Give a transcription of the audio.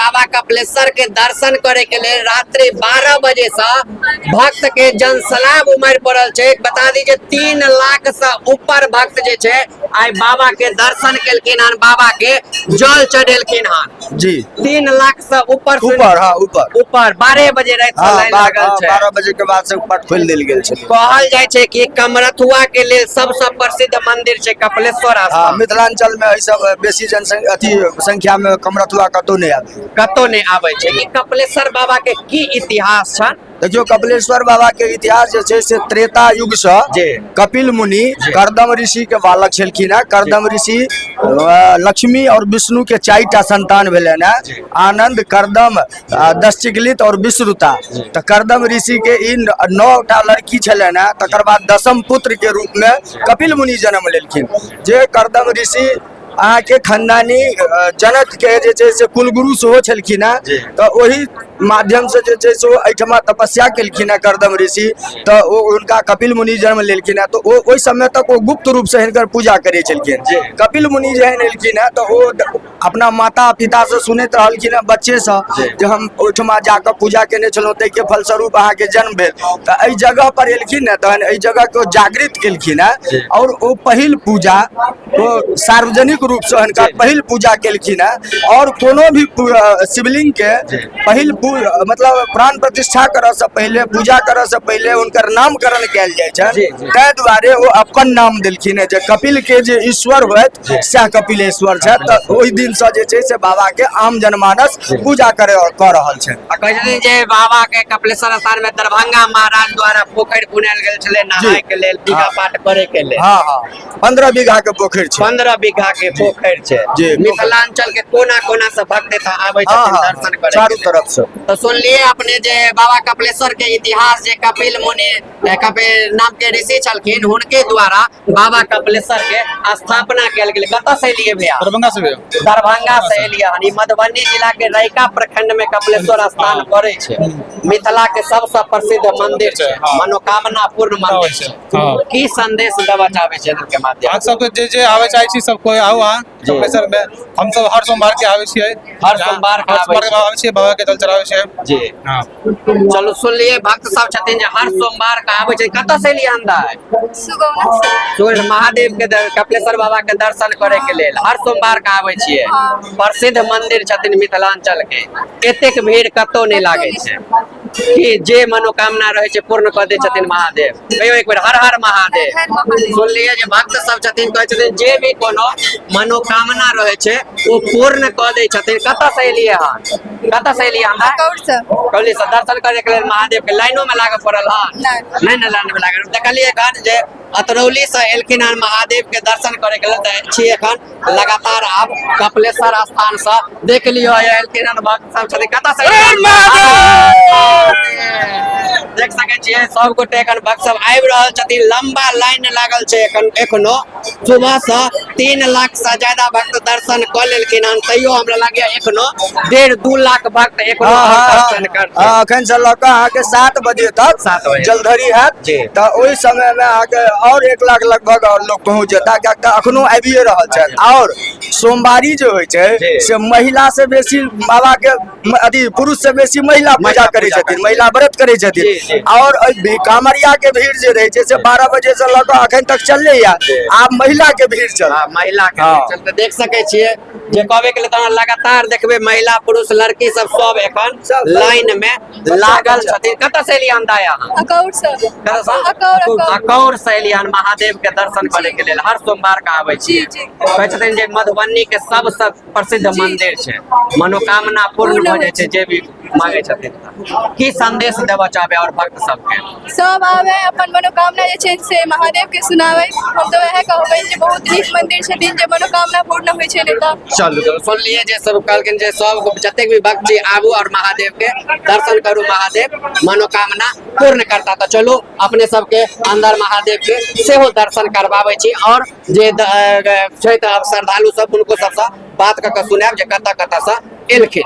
बाबा कपिलेश्वर के दर्शन करे के लिए रात्रि 12 बजे से भक्त के जनसलाब उमड़ पड़ल छे। बता दीजिए 3 लाख से ऊपर भक्त जे छे आई बाबा के दर्शन केलखिन हन, बाबा के जल चढ़ेलखिन हन जी। 3 लाख से ऊपर ऊपर 12 बजे रात से लाइन लागल छे। 12 बजे के बाद से ऊपर खोल देल गेल छे। कहल जाय छे कि कमरथुआ के लिए सबसे प्रसिद्ध मंदिर छे कपिलेश्वर स्थान। मिथिलांचल में सब बेसी संख्या में कमरथुआ कतौ नहीं आवे छे। ई कपिलेश्वर बाबा के की इतिहास छन? देखियो कपिलेश्वर बाबा के इतिहास जे छे से त्रेता युग से कपिल मुनि कर्दम ऋषि के बालक छलखिन है। कर्दम ऋषि लक्ष्मी और विष्णु के 4टा संतान भेलन है, आनंद, कर्दम, दशचिगलित और विश्रुता। तो कर्दम ऋषि के इन 9टा लड़की छलन है। तकर बाद 10म पुत्र के रूप में कपिल मुनि जन्म लेलखिन। जे कर्दम ऋषि अहाँ के खानदानी जनक के जे छे से कुलगुरु सेहो छलखिन है। तो वही माध्यम से जे छे से एठमा तपस्या केलखिन है कर्दम ऋषि। तो उनका कपिल मुनि जन्म लेलखिन है। तो ओइ समय तक वो गुप्त रूप से हिनकर पूजा करे छलखिन। कपिल मुनि जहन एलखिन है तो वो अपना माता पिता से सुनैत रहलखिन है बच्चे से जे हम ओठमा जाकर पूजा केने छलहुँ, तै के फलस्वरूप अहाँ के जन्म भेल। तो एहि जगह पर एलखिन है, तहन एहि जगह को जागृत केलखिन है और वो पहिल पूजा वो सार्वजनिक रूप से हिनका पहिल पूजा केलखिन है। और कोनो भी शिवलिंग के पहिल मतलब प्राण प्रतिष्ठा करऽ से पहले, पूजा करऽ से पहले उनकर नामकरण कैल जाय छै। तै दुआरे वो अपन नाम देलखिन है जे कपिल के जे ईश्वर होत सह कपिलेश्वर छै। तो ओहि दिन से जे छै से बाबा के आम जनमानस पूजा करे और क रहल छै। कहै छथिन जे बाबा के कपिलेश्वर स्थान में दरभंगा महाराज द्वारा पोखरि खुनाएल गेल छलै नहाय के लेल, पूजा पाठ करे के लेल। हां 15 बीघा के पोखरि छै। 15 बीघा के पोखरि छै। मिथिलांचल के कोना से भक्त एतऽ आबै छथिन दर्शन करे चारों तरफ से। तो सुनलिए अपने जे बाबा कपिलेश्वर के इतिहास, जे कपिल मुनि कपिल नाम के ऋषि छलखिन, हुनके द्वारा बाबा कपिलेश्वर के स्थापना कैल गेल। कतऽ से एलिए भैया? दरभंगा से। दरभंगा से एलिए हन। मधुबनी जिला के रैका प्रखंड में कपिलेश्वर स्थान पड़े छै। मिथिला के सबसे प्रसिद्ध मंदिर छै, मनोकामना पूर्ण मंदिर छै। की संदेश देबऽ चाहबै छै के माध्यम? आप सब के जे आवे चाहै छी सब कोई आउ अहाँ कपिलेश्वर में। हम सब हर सोमवार के आवे छियै। हर सोमवार के आवे छियै, बाबा के जल चढ़ावे छियै जी। हां चलो सुन लिए भक्त सब छथिन जे हर सोमवार के आवे छै। कतऽ से एलिए अंदर? सुगौना महादेव के कपिलेश्वर बाबा के दर्शन करे के लेल हर सोमवार के आवे छियै। प्रसिद्ध मंदिर छथिन मिथिलांचल के। एतेक भीड़ कतौ नहीं लागे छै कि जे मनोकामना रहे छै पूर्ण कर दे छथिन महादेव। कहियो एक बेर हर हर महादेव। सुन लिए जे भक्त सब छथिन कहै छथिन जे भी कोनो मनोकामना रहे छै वो पूर्ण कर दे छथिन। कतऽ से एलिए हन? कतऽ से एलिए हमरा? कौली से दर्शन करे के लेल महादेव के लाइनो में लागे पड़ल हन? नहीं लाइन में लागे। देखलिए एखन जे अतरौली से एलखिन हन महादेव के दर्शन करे के लेल छी। एखन लगातार आब कपिलेश्वर स्थान से देख लियो एलखिन हन भक्त सब छथिन। कतऽ से देख सकै छियै सब गोटे एखन भक्त सब आबि रहल छथिन। लंबा लाइन लागल छै एखन। एखनो सुबह से 3 लाख से ज्यादा भक्त दर्शन कर लेलखिन हन। तैयो हमरा लागैया एखनो 1.5-2 लाख भक्त एखनो दर्शन करतै। अखन से लऽ कऽ अहाँ के 7 बजे तक जलधरी हैत। तो ओहि समय में अहाँ के और 1 लाख लगभग और लोग पहुंच जेता, कियाकि अखनो आबिए रहल छथि। और सोमवारी जो होय छै से महिला से बेसी बाबा के अथी पुरुष से बेसी महिला पूजा करे छथिन, महिला व्रत करे छथिन। और कांवरिया के भीड़ जे रहे छै से 12 बजे से लऽ कऽ अखन तक चलले या। आब महिला के भीड़ चल, महिला के चलते देख सकै छियै जे कहबे के लिए लगातार देखबे महिला पुरुष लड़की सब एखन लाइन में लागल छथिन। कतऽ से एलिए अंदाया? अकौर से एलिए महादेव के दर्शन करे के लेल हर सोमवार के आबै छी। कहै छथिन जे मधुबनी के सबसे प्रसिद्ध मंदिर छै, मनोकामना पूर्ण हो जाय छै जे भी मांगे छथिन। की संदेश देबऽ चाहबे और भक्त सबके? सब आवे अपन मनोकामना जे छै से महादेव के सुनावे। हम तो वह कहबै जे बहुत नीक मंदिर छथिन जे मनोकामना पूर्ण होय छै। नेता चलू सुन लिए जे सब कहलखिन जे सब जतेक भी भक्त जी आबू और महादेव के दर्शन करू, महादेव मनोकामना पूर्ण करता। तो चलो अपने सबके अंदर महादेव के सेहो दर्शन करवाबै छी और जे छै श्रद्धालु सब उनको सबसे बात कऽ के सुनायब जे कतऽ कतऽ से एलखिन।